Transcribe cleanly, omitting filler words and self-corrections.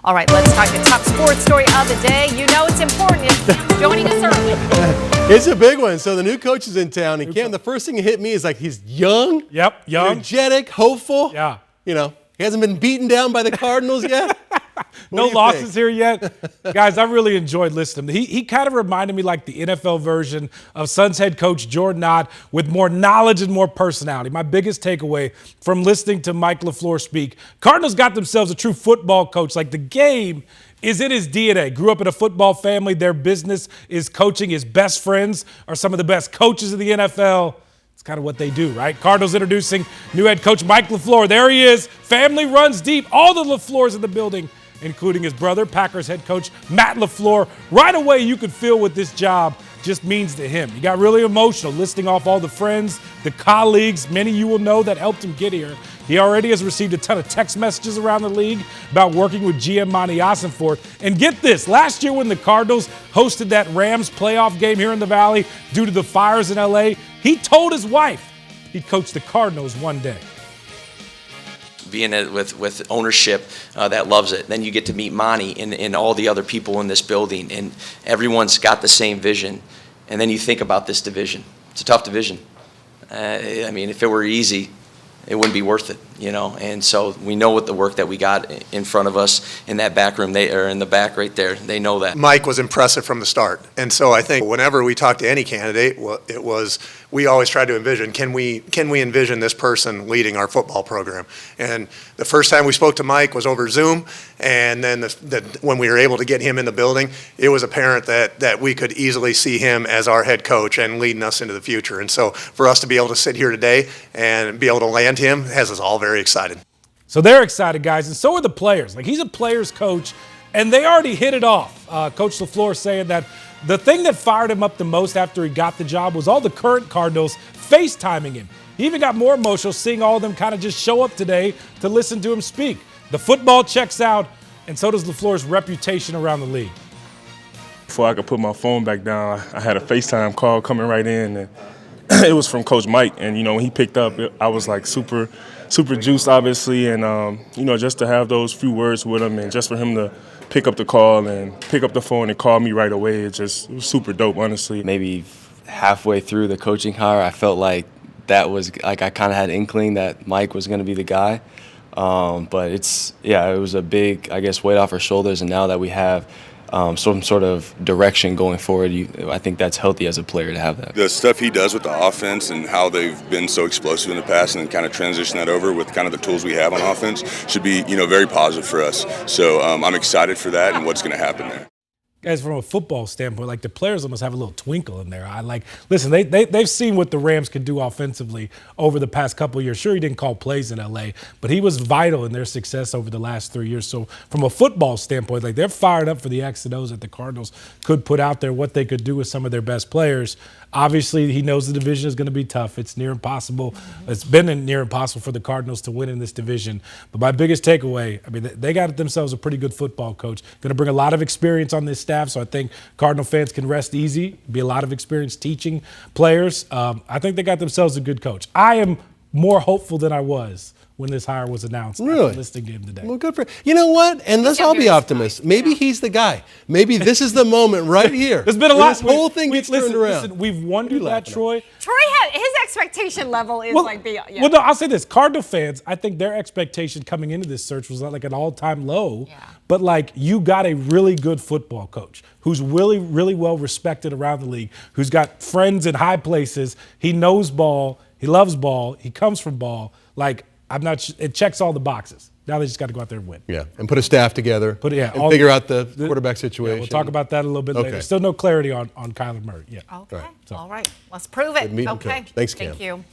All right, let's talk the top sports story of the day. You know it's important. It's joining us early. It's a big one. So the new coach is in town, and Cam, the first thing that hit me is like he's young, young, energetic, hopeful. Yeah. You know, he hasn't been beaten down by the Cardinals yet. No losses here yet. Guys, I really enjoyed listening to him. He kind of reminded me like the NFL version of Suns head coach Jordan Ott with more knowledge and more personality. My biggest takeaway from listening to Mike LaFleur speak, Cardinals got themselves a true football coach. Like the game is in his DNA. Grew up in a football family. Their business is coaching. His best friends are some of the best coaches in the NFL. It's kind of what they do, right? Cardinals introducing new head coach Mike LaFleur. There he is. Family runs deep. All the LaFleurs in the building, including his brother, Packers head coach Matt LaFleur. Right away, you could feel what this job just means to him. He got really emotional, listing off all the friends, the colleagues, many you will know that helped him get here. He already has received a ton of text messages around the league about working with GM Monty Ossenfort. And get this, last year when the Cardinals hosted that Rams playoff game here in the Valley due to the fires in LA, he told his wife he'd coach the Cardinals one day. Being with ownership that loves it. Then you get to meet Monty and all the other people in this building, and everyone's got the same vision. And then you think about this division. It's a tough division. I mean, if it were easy, it wouldn't be worth it, you know. And so we know what the work that we got in front of us in that back room, they are in the back right there. They know that. Mike was impressive from the start. And so I think whenever we talk to any candidate, we always try to envision, can we envision this person leading our football program? And the first time we spoke to Mike was over Zoom, and then when we were able to get him in the building, it was apparent that we could easily see him as our head coach and leading us into the future. And so for us to be able to sit here today and be able to land him has us all very excited. So they're excited, guys, and so are the players. Like, he's a player's coach, and they already hit it off. Coach LaFleur saying that the thing that fired him up the most after he got the job was all the current Cardinals FaceTiming him. He even got more emotional seeing all of them kind of just show up today to listen to him speak. The football checks out, and so does LaFleur's reputation around the league. Before I could put my phone back down, I had a FaceTime call coming right in, and it was from Coach Mike. And, you know, when he picked up, I was like super juiced, obviously. And, you know, just to have those few words with him and just for him to pick up the call and pick up the phone and call me right away, it was super dope, honestly. Maybe halfway through the coaching hire, I felt like that was like I kind of had an inkling that Mike was going to be the guy. But it was a big, I guess, weight off our shoulders. And now that we have some sort of direction going forward, I think that's healthy as a player to have that. The stuff he does with the offense and how they've been so explosive in the past, and kind of transition that over with kind of the tools we have on offense should be, you know, very positive for us. So I'm excited for that and what's going to happen there. Guys, from a football standpoint, like the players almost have a little twinkle in their eye. Like, listen, they've seen what the Rams can do offensively over the past couple of years. Sure, he didn't call plays in L.A., but he was vital in their success over the last 3 years. So from a football standpoint, like they're fired up for the X and O's that the Cardinals could put out there, what they could do with some of their best players. Obviously, he knows the division is going to be tough. It's near impossible. It's been near impossible for the Cardinals to win in this division. But my biggest takeaway, I mean, they got themselves a pretty good football coach. Going to bring a lot of experience on this staff, so I think Cardinal fans can rest easy. Be a lot of experience teaching players. I think they got themselves a good coach. I am more hopeful than I was when this hire was announced. Really? After listening to him today. Well, good for you. Know what? And let's all be optimists. Maybe he's the guy. Maybe this is the moment right here. There's been a lot. This whole thing gets turned around. Listen, we've wondered that, Troy. Troy his expectation level is beyond. Yeah. Well, no, I'll say this. Cardinal fans, I think their expectation coming into this search was like an all-time low. Yeah. But, like, you got a really good football coach who's really, really well respected around the league, who's got friends in high places. He knows ball. He loves ball. He comes from ball. Like, it checks all the boxes. Now they just got to go out there and win. Yeah, and put a staff together. And figure out the quarterback situation. Yeah, we'll talk about that a little bit later. Still no clarity on Kyler Murray. Yeah. Okay. All right. Let's prove it. Okay. Okay. Thanks, Cam. Thank you.